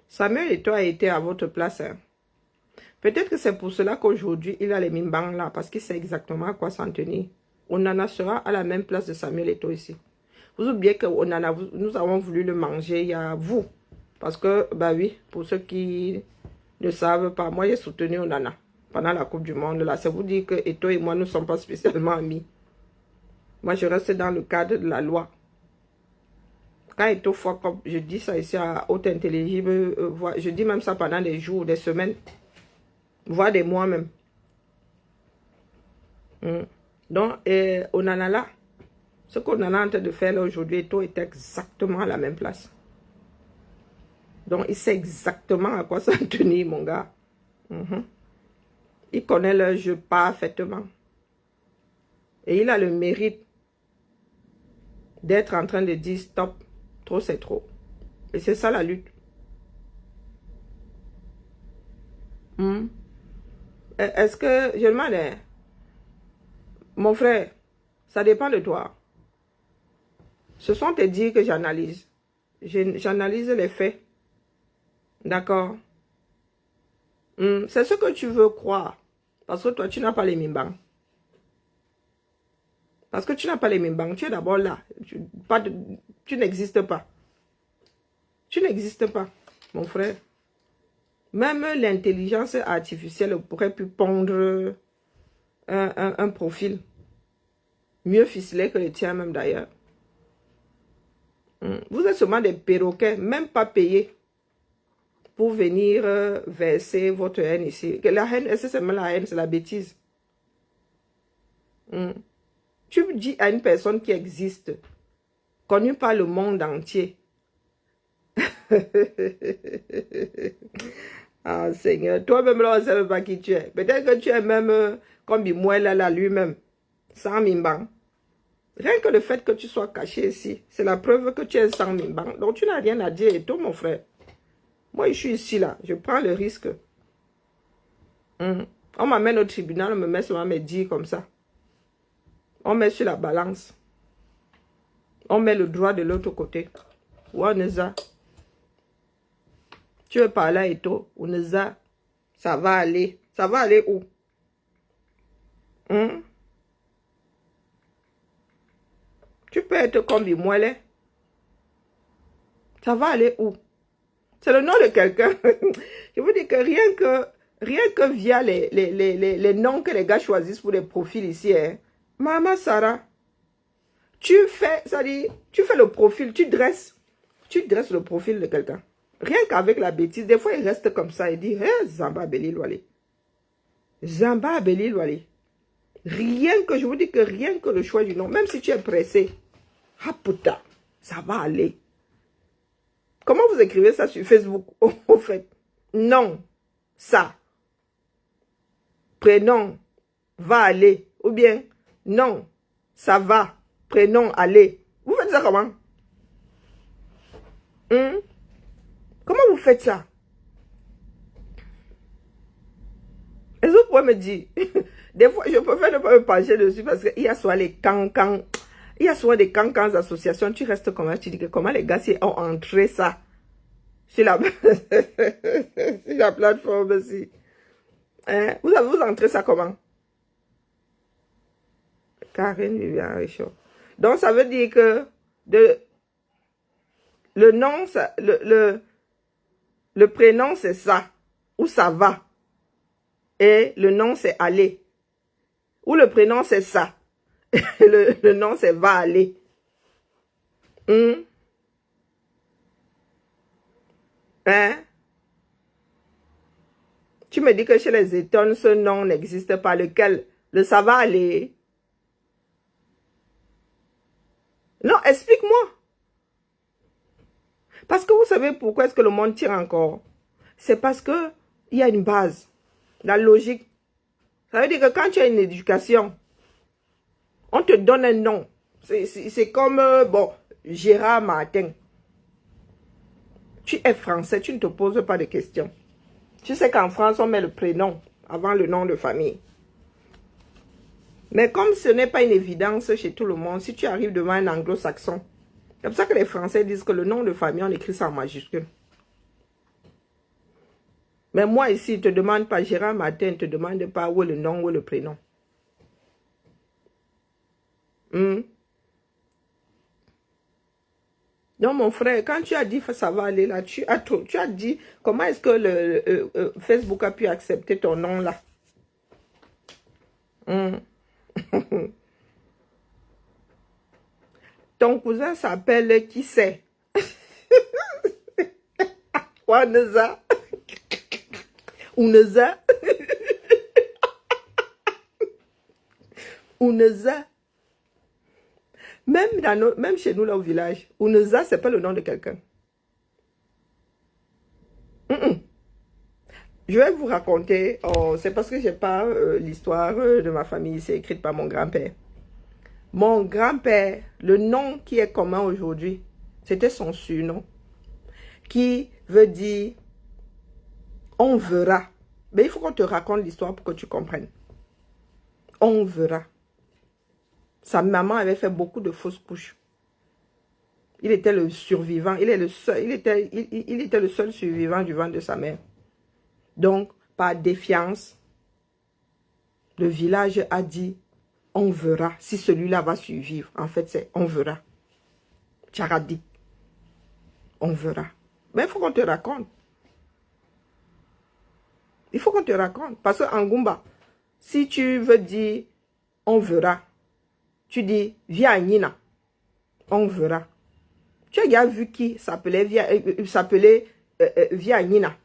Samuel Eto'o a été à votre place. Hein? Peut-être que c'est pour cela qu'aujourd'hui, il a les mimbangs là, parce qu'il sait exactement à quoi s'en tenir. Onana sera à la même place de Samuel Eto'o ici. Vous oubliez que Onana, nous avons voulu le manger, il y a vous. Parce que, bah oui, pour ceux qui ne savent pas, moi j'ai soutenu Onana pendant la Coupe du Monde. Là, c'est vous dire que Eto'o et moi ne sommes pas spécialement amis. Moi, je reste dans le cadre de la loi. Quand Eto'o fuck up, je dis ça ici à haute intelligible, je dis même ça pendant des jours, des semaines, voire des mois même. Donc, Onana là, ce qu'Onana est en train de faire là aujourd'hui, Eto'o est exactement à la même place. Donc, il sait exactement à quoi s'en tenir, mon gars. Il connaît le jeu parfaitement. Et il a le mérite d'être en train de dire stop, trop c'est trop. Et c'est ça la lutte. Est-ce que, je demande, mon frère, ça dépend de toi. Ce sont tes dires que j'analyse. J'analyse les faits. D'accord? C'est ce que tu veux croire. Parce que toi, tu n'as pas les mimbangs. Parce que tu n'as pas les mimbangs. Tu es d'abord là. Tu n'existes pas. Tu n'existes pas, mon frère. Même l'intelligence artificielle pourrait plus pondre un profil mieux ficelé que le tien même d'ailleurs. Vous êtes seulement des perroquets, même pas payés pour venir verser votre haine ici. La haine, est-ce que c'est même la haine, c'est la bêtise. Tu dis à une personne qui existe, connue par le monde entier. Ah Seigneur, toi-même là, on ne sait pas qui tu es. Peut-être que tu es même comme Bimouela là lui-même, sans mimbang. Rien que le fait que tu sois caché ici, c'est la preuve que tu es sans mimbang. Donc tu n'as rien à dire et tout mon frère. Moi je suis ici là, je prends le risque. On m'amène au tribunal, on me met sur mes dires comme ça. On met sur la balance. On met le droit de l'autre côté. Ouaneza. Tu veux parler à Eto'o, Ouaneza. Ça va aller. Ça va aller où? Hein? Tu peux être comme Bimoile. Ça va aller où? C'est le nom de quelqu'un. Je vous dis que rien que via les noms que les gars choisissent pour les profils ici, hein. Maman Sarah, tu fais le profil, tu dresses le profil de quelqu'un. Rien qu'avec la bêtise, des fois il reste comme ça, il dit, hey, Zamba Belil Wale. Zamba Belil Wale. Rien que, je vous dis que rien que le choix du nom, même si tu es pressé, ah putain, ça va aller. Comment vous écrivez ça sur Facebook, au fait? Non, ça. Prénom, va aller. Ou bien, non, ça va. Prénom, aller. Vous faites ça comment? Comment vous faites ça? Est-ce que vous pouvez me dire? Des fois, je préfère ne pas me pencher dessus parce qu'il y a soit les cancans. Il y a soit des cancans associations. Tu restes comment? Tu dis que comment les gars ont entré ça sur la, sur la plateforme aussi. Hein? Vous entrez ça comment? Karine Vivian Richaud. Donc, ça veut dire que le nom, le prénom, c'est ça. Ou ça va. Et le nom, c'est aller. Ou le prénom, c'est ça. Le nom, c'est va aller. Hein? Tu me dis que chez les étonnes, ce nom n'existe pas. Lequel? Le ça va aller. Non, explique-moi. Parce que vous savez pourquoi est-ce que le monde tire encore? C'est parce que il y a une base. La logique. Ça veut dire que quand tu as une éducation, on te donne un nom. C'est comme, bon, Gérard Martin. Tu es français, tu ne te poses pas de questions. Tu sais qu'en France, on met le prénom avant le nom de famille. Mais comme ce n'est pas une évidence chez tout le monde, si tu arrives devant un anglo-saxon, c'est pour ça que les Français disent que le nom de famille, on écrit ça en majuscule. Mais moi ici, ils ne te demandent pas Gérard Martin, ils ne te demandent pas où est le nom, où est le prénom. Donc mon frère, quand tu as dit ça va aller là, tu as dit comment est-ce que le Facebook a pu accepter ton nom là. Ton cousin s'appelle qui c'est? Waneza. Uneza. Uneza. Même chez nous là au village, Uneza, c'est pas le nom de quelqu'un. Je vais vous raconter, c'est parce que j'ai pas l'histoire de ma famille, c'est écrite par mon grand-père. Mon grand-père, le nom qui est commun aujourd'hui, c'était son surnom, qui veut dire on verra. Mais il faut qu'on te raconte l'histoire pour que tu comprennes. On verra. Sa maman avait fait beaucoup de fausses couches. Il était le survivant, il était le seul survivant du ventre de sa mère. Donc, par défiance, le village a dit, on verra si celui-là va survivre. En fait, c'est on verra. Tcharadi. On verra. Mais il faut qu'on te raconte. Il faut qu'on te raconte. Parce qu'en Goumba, si tu veux dire on verra, tu dis viens Nina. On verra. Tu as déjà vu qui s'appelait Via Nina?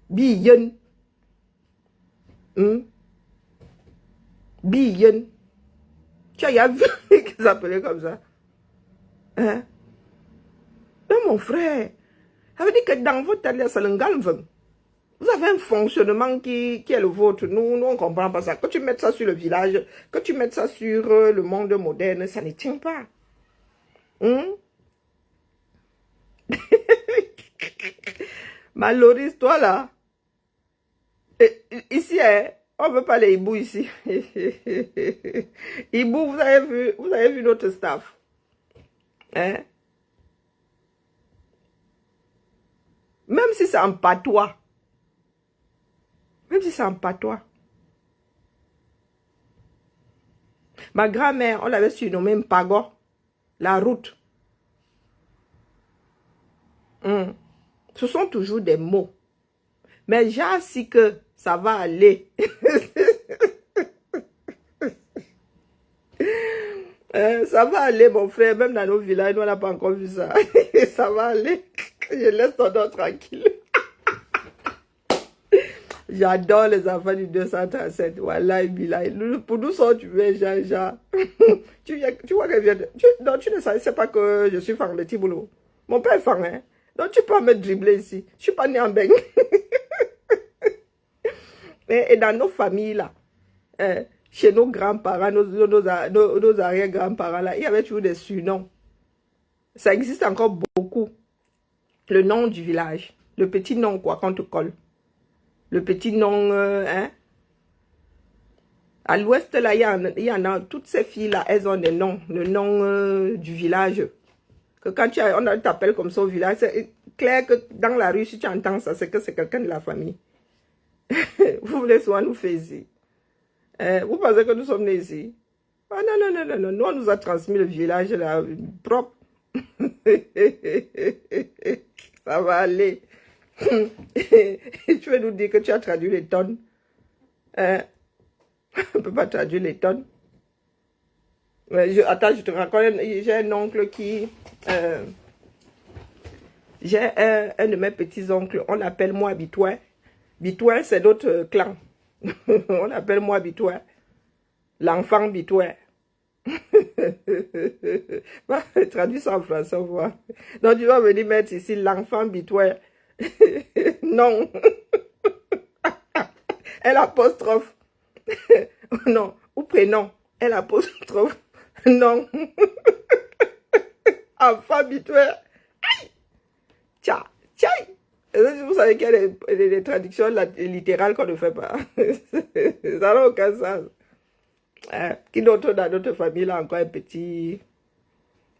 Biyen. Biyen. Tu as déjà vu qui s'appelait comme ça? Hein? Non, mon frère. Ça veut dire que dans votre alliance, vous avez un fonctionnement qui est le vôtre. Nous, on ne comprend pas ça. Que tu mettes ça sur le village, que tu mettes ça sur le monde moderne, ça ne tient pas. Maloris, toi là. Ici, hein, on ne veut pas les hiboux ici. Hibou, vous avez vu notre staff. Hein? Même si c'est en patois. Même si c'est en patois. Ma grand-mère, on l'avait surnommée Mpago, la route. Ce sont toujours des mots. Mais j'ai si que ça va aller. Ça va aller, mon frère. Même dans nos villages, nous, on n'a pas encore vu ça. Ça va aller. Je laisse ton nom tranquille. J'adore les enfants du 237. Voilà, pour nous, tu veux, Jean. Tu vois qu'elle vient de... Non, tu ne sais pas que je suis fan de Tiboulot. Mon père est fan, hein. Donc, tu peux me dribbler ici. Je ne suis pas né en beigne. Et dans nos familles, là, chez nos grands-parents, nos arrière-grands-parents, là, il y avait toujours des surnoms. Ça existe encore beaucoup. Le nom du village. Le petit nom, quoi, qu'on te colle. Le petit nom, hein. À l'ouest, là, il y en a, toutes ces filles-là, elles ont des noms. Le nom du village. Que quand on t'appelle comme ça au village, c'est clair que dans la rue, si tu entends ça, c'est que c'est quelqu'un de la famille. Vous voulez souvent nous faire ici. Vous pensez que nous sommes nés ici? Ah non. Nous, on nous a transmis le village là, propre. Ça va aller. Tu veux nous dire que tu as traduit les tonnes? On ne peut pas traduire les tonnes. Attends, je te raconte. J'ai un oncle qui... j'ai un de mes petits-oncles. On l'appelle moi Bitouin. Bitouin, c'est d'autres clans. On l'appelle moi Bitouin. L'enfant Bitouin. Traduis ça en français, on voit. Donc, tu vas venir mettre ici l'enfant Bitouin. Non. Elle apostrophe. Non. Ou prénom. Elle apostrophe. Non. Enfant Bitouin. Tcha. Tcha. Vous savez qu'il y a des traductions littérales qu'on ne fait pas. Ça n'a aucun sens. Qui d'autre dans notre famille a encore un petit...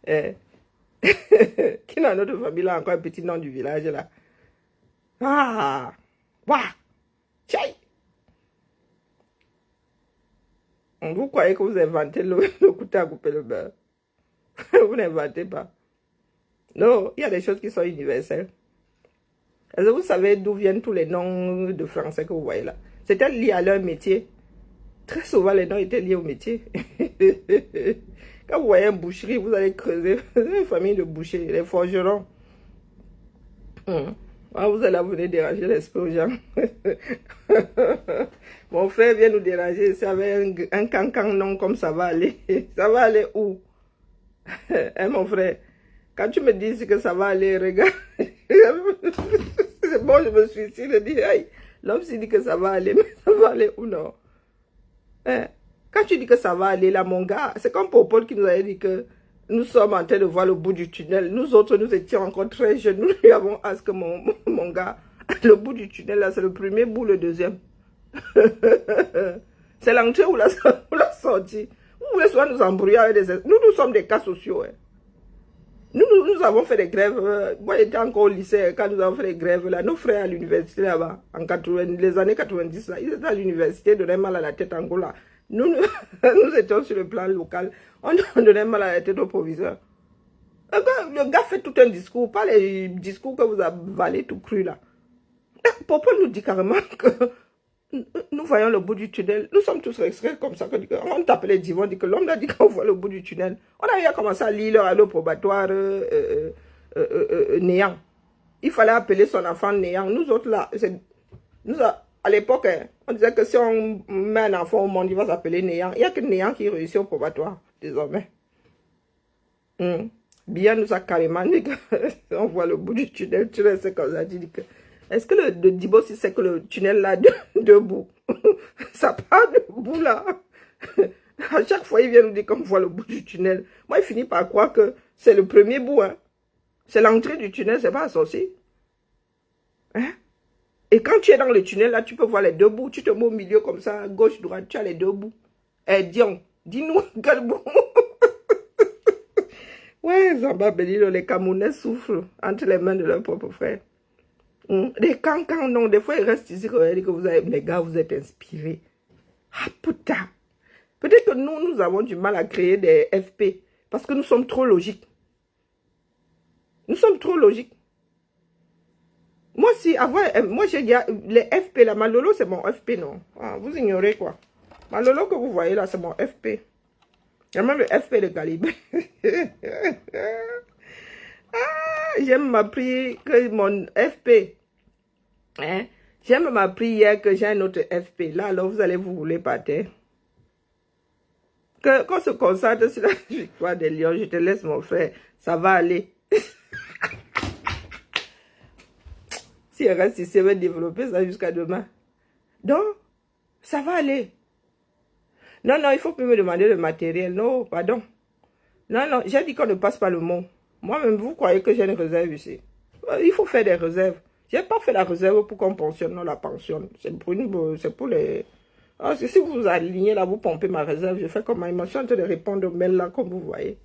qui dans notre famille a encore un petit nom du village là? Ah! Wouah! Tchaï! Vous croyez que vous inventez le couteau à couper le beurre? Vous n'inventez pas. Non, il y a des choses qui sont universelles. Est-ce que vous savez d'où viennent tous les noms de français que vous voyez là? C'était lié à leur métier. Très souvent, les noms étaient liés au métier. Quand vous voyez une boucherie, vous allez creuser. Vous avez une famille de bouchers, les forgerons. Vous allez venir déranger l'esprit aux gens. Mon frère vient nous déranger. C'est avec un cancan non comme ça va aller. Ça va aller où? Hein, mon frère? Quand tu me dis que ça va aller, regarde. C'est bon, je me suis ici. Je dis, hey, l'homme s'il dit que ça va aller, mais ça va aller où non? Quand tu dis que ça va aller là, mon gars, c'est comme Popol qui nous avait dit que nous sommes en train de voir le bout du tunnel. Nous autres, nous étions encore très jeunes. Nous lui avons dit que mon gars, le bout du tunnel là, c'est le premier bout, le deuxième. C'est l'entrée ou la sortie. Vous voulez souvent nous embrouiller avec des... Nous sommes des cas sociaux. Hein. Nous avons fait des grèves. Moi, j'étais encore au lycée quand nous avons fait des grèves. Là. Nos frères à l'université là-bas, en les années 90, là, ils étaient à l'université, donnaient mal à la tête en gros là. Nous étions sur le plan local. On donnait mal à la tête au proviseur. Le gars fait tout un discours, pas les discours que vous avalez tout cru là. Pourquoi nous dit carrément que nous voyons le bout du tunnel? Nous sommes tous extraits comme ça. On t'appelait Divon, on dit que l'homme a dit qu'on voit le bout du tunnel. On a commencé à lire leur allo probatoire néant. Il fallait appeler son enfant néant. Nous autres là, à l'époque, on disait que si on met un enfant au monde, il va s'appeler néant. Il n'y a que néant qui réussit au probatoire, désormais. Bien nous a carrément dit qu'on voit le bout du tunnel. Tu sais comme ça, tu dis que... Est-ce que le Dibo, si c'est que le tunnel là, debout, ça part debout là. À chaque fois, il vient nous dire qu'on voit le bout du tunnel. Moi, il finit par croire que c'est le premier bout. Hein. C'est l'entrée du tunnel, c'est pas associé. Hein? Et quand tu es dans le tunnel là, tu peux voir les deux bouts. Tu te mets au milieu comme ça, gauche, droite, tu as les deux bouts. Dion, dis-nous quel bout. Ouais, Zamba Belilo, les Camerounais souffrent entre les mains de leurs propres frères. Les cancans, non, des fois ils restent ici, que vous avez, les gars, vous êtes inspirés. Ah putain! Peut-être que nous avons du mal à créer des FP parce que nous sommes trop logiques. Nous sommes trop logiques. Moi, moi j'ai dit, les FP, là, ma Lolo, c'est mon FP, non? Ah, vous ignorez quoi? Ma Lolo que vous voyez là, c'est mon FP. Il y a même le FP de Calibre. Ah, j'aime m'appris que mon FP, hein? J'aime m'appris hier que j'ai un autre FP. Là, alors, vous allez vous rouler par terre. Qu'on se concentre sur la victoire des Lions, je te laisse, mon frère. Ça va aller. Si elle reste ici, elle va développer ça jusqu'à demain. Donc, ça va aller. Non, non, il ne faut plus me demander le matériel. Non, pardon. Non, non, j'ai dit qu'on ne passe pas le mot. Moi-même, vous croyez que j'ai une réserve ici. Il faut faire des réserves. Je n'ai pas fait la réserve pour qu'on pensionne, non, la pensionne. C'est pour les... Ah, si vous vous alignez là, vous pompez ma réserve, je fais comme je suis en train de répondre au mail là, comme vous voyez.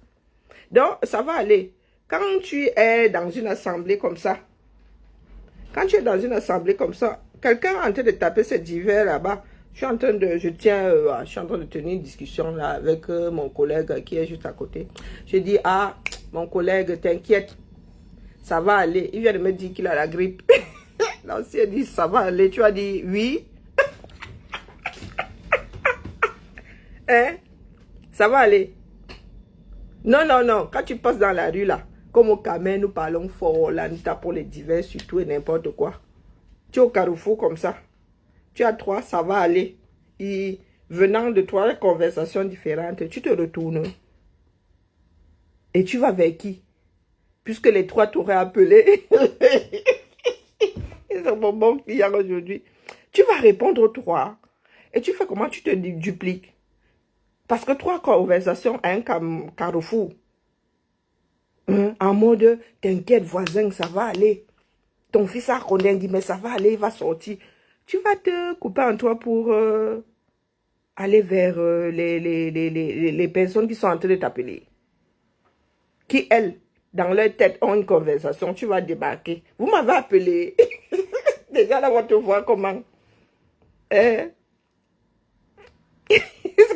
Donc, ça va aller. Quand tu es dans une assemblée comme ça, quelqu'un est en train de taper ses divers là-bas, je suis en train de tenir une discussion là avec mon collègue qui est juste à côté. Je dis, ah, mon collègue, t'inquiète, ça va aller. Il vient de me dire qu'il a la grippe. L'ancien dit, ça va aller. Tu as dit, oui. Hein? Ça va aller. Non, non, non. Quand tu passes dans la rue là, comme au Cameroun, nous parlons fort, là, nous tapons les divers sur tout et n'importe quoi. Tu es au Carrefour comme ça. Tu as trois, ça va aller. Et venant de trois conversations différentes, tu te retournes. Et tu vas vers qui? Puisque les trois t'auraient appelé. Ils sont mon bon client aujourd'hui. Tu vas répondre aux trois. Et tu fais comment? Tu te dupliques. Parce que trois conversations à un carrefour. En mode, t'inquiète voisin, ça va aller. Ton fils a dit, mais ça va aller, il va sortir. Tu vas te couper en toi pour aller vers les personnes qui sont en train de t'appeler. Qui, elles, dans leur tête, ont une conversation. Tu vas débarquer. Vous m'avez appelé. Déjà, là, on te voit comment. C'est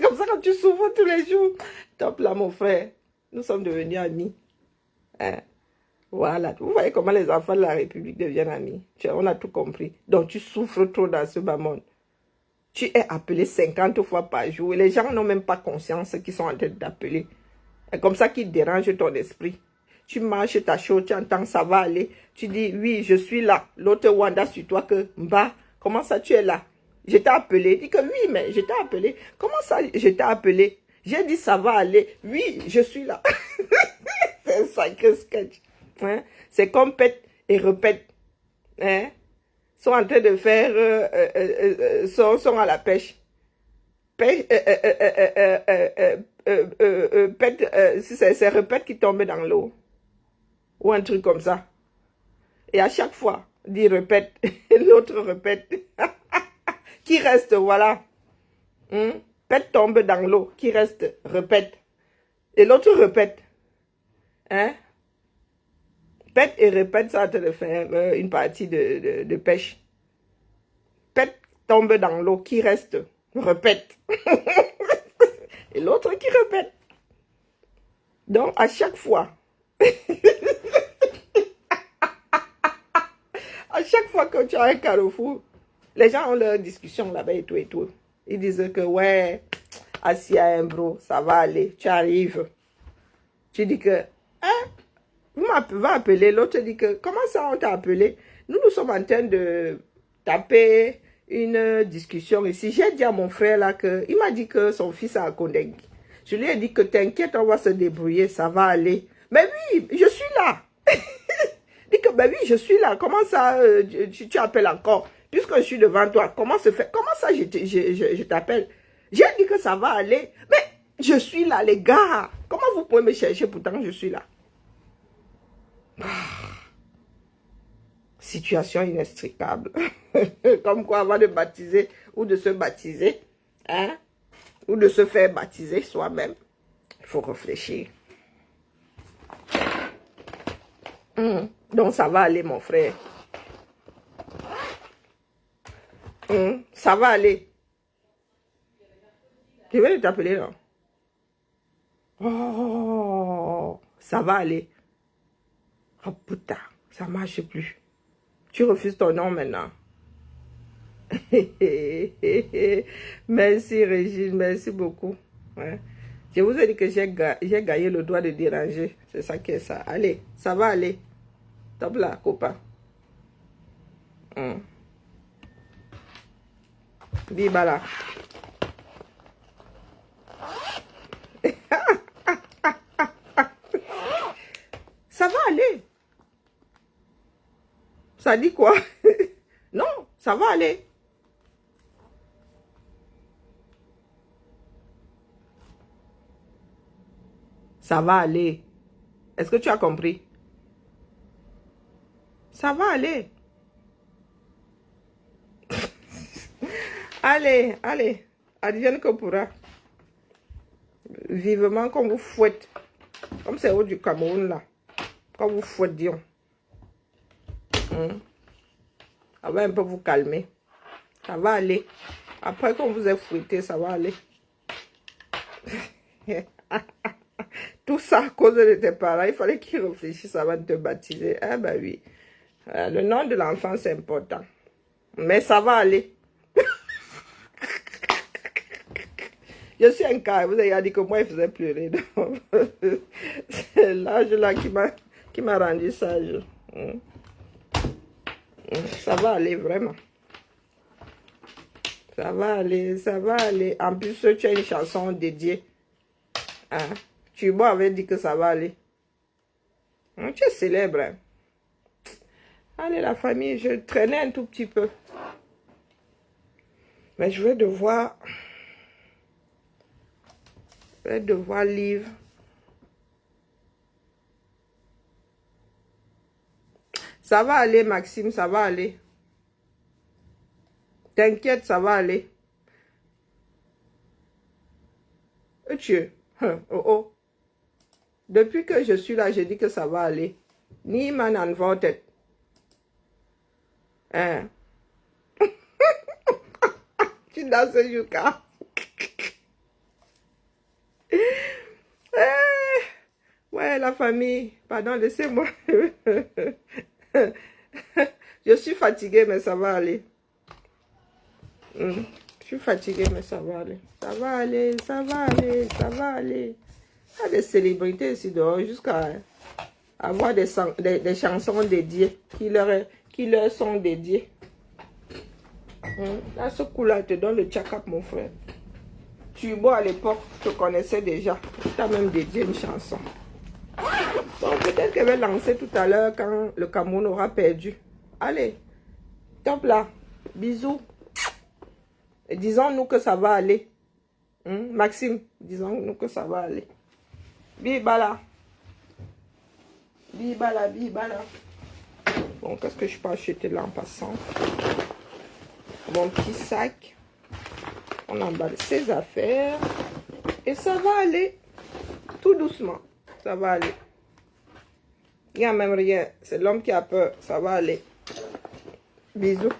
comme ça que tu souffres tous les jours. Top là, mon frère. Nous sommes devenus amis. Voilà. Vous voyez comment les enfants de la République deviennent amis. On a tout compris. Donc, tu souffres trop dans ce bas monde. Tu es appelé 50 fois par jour. Et les gens n'ont même pas conscience qu'ils sont en train d'appeler. C'est comme ça qu'ils dérangent ton esprit. Tu marches ta chose, tu entends, ça va aller. Tu dis, oui, je suis là. L'autre Wanda sur toi que, bah, comment ça tu es là? Je t'ai appelé. Dis que oui, mais je t'ai appelé. Comment ça, je t'ai appelé? J'ai dit, ça va aller. Oui, je suis là. C'est un sacré sketch. Hein? C'est comme pète et répète. Hein? Sont en train de faire, sont à la pêche. Pêche, c'est répète qui tombe dans l'eau. Ou un truc comme ça. Et à chaque fois, dit répète, l'autre répète. Qui reste, voilà. Pète tombe dans l'eau, qui reste, répète. Et l'autre répète. Hein? Pète et répète, ça te de faire une partie de pêche. Pète tombe dans l'eau, qui reste, répète. Et l'autre qui répète. Donc, à chaque fois, à chaque fois que tu as un carrefour, les gens ont leur discussion là-bas et tout et tout. Ils disent que, ouais, assis à un bro, ça va aller, tu arrives. Tu dis que, hein, vous m'avez appelé, l'autre dit que, comment ça on t'a appelé? Nous sommes en train de taper une discussion ici. J'ai dit à mon frère là que, il m'a dit que son fils a un Kondeng. Je lui ai dit que t'inquiète, on va se débrouiller, ça va aller. Mais oui, je suis là. Dit que, ben oui, je suis là. Comment ça, tu appelles encore? Puisque je suis devant toi, comment se fait? Comment ça, je t'appelle? J'ai dit que ça va aller. Mais je suis là, les gars. Comment vous pouvez me chercher pourtant je suis là? Situation inextricable. Comme quoi, avant de baptiser ou de se baptiser, hein, ou de se faire baptiser soi-même, il faut réfléchir. Donc, ça va aller, mon frère. Ça va aller. Je vais t'appeler là. Oh, ça va aller. Oh putain, ça marche plus. Tu refuses ton nom maintenant. Merci Régine, merci beaucoup. Ouais. Je vous ai dit que j'ai gagné le droit de déranger. C'est ça qui est ça. Allez, ça va aller. Top là, copain. Viva là. Ça va aller. Ça dit quoi? Non, ça va aller. Ça va aller. Est-ce que tu as compris? Ça va aller. Allez, allez. Advienne que pourra. Vivement qu'on vous fouette. Comme c'est haut du Cameroun là. Qu'on vous fouette, disons. Ça va un peu vous calmer. Ça va aller. Après qu'on vous ait fouetté, ça va aller. Tout ça à cause de tes parents. Il fallait qu'ils réfléchissent avant de te baptiser. Ah ben oui. Le nom de l'enfant, c'est important. Mais ça va aller. Je suis un cas. Vous avez dit que moi, il faisait pleurer. C'est l'âge là qui m'a rendu sage. Ça va aller, vraiment. Ça va aller, ça va aller. En plus, tu as une chanson dédiée. Hein? Tubo avait dit que ça va aller. Tu es célèbre. Hein? Allez, la famille, je traînais un tout petit peu. Mais je vais devoir livre. Ça va aller, Maxime, ça va aller. T'inquiète, ça va aller. Dieu. Oh oh. Depuis que je suis là, je dis que ça va aller. Niemand antwortet. Hein? Tu danses, Yuka. Ouais, la famille. Pardon, laissez-moi. Je suis fatiguée, mais ça va aller. Je suis fatiguée, mais ça va aller. Ça va aller, ça va aller, ça va aller. Il y a des célébrités ici dehors jusqu'à avoir des chansons dédiées qui leur sont dédiées. Là, ce coup-là, te donne le check-up, mon frère. Tubo, à l'époque, je te connaissais déjà. Tu as même dédié une chanson. Bon, peut-être qu'elle va lancer tout à l'heure quand le Cameroun aura perdu. Allez, top là. Bisous. Et disons-nous que ça va aller. Maxime, disons-nous que ça va aller. Bibala. Bibala, bibala. Bon, qu'est-ce que je peux acheter là en passant? Mon petit sac. On emballe ses affaires. Et ça va aller. Tout doucement. Ça va aller. Il n'y a même rien. C'est l'homme qui a peur. Ça va aller. Bisous.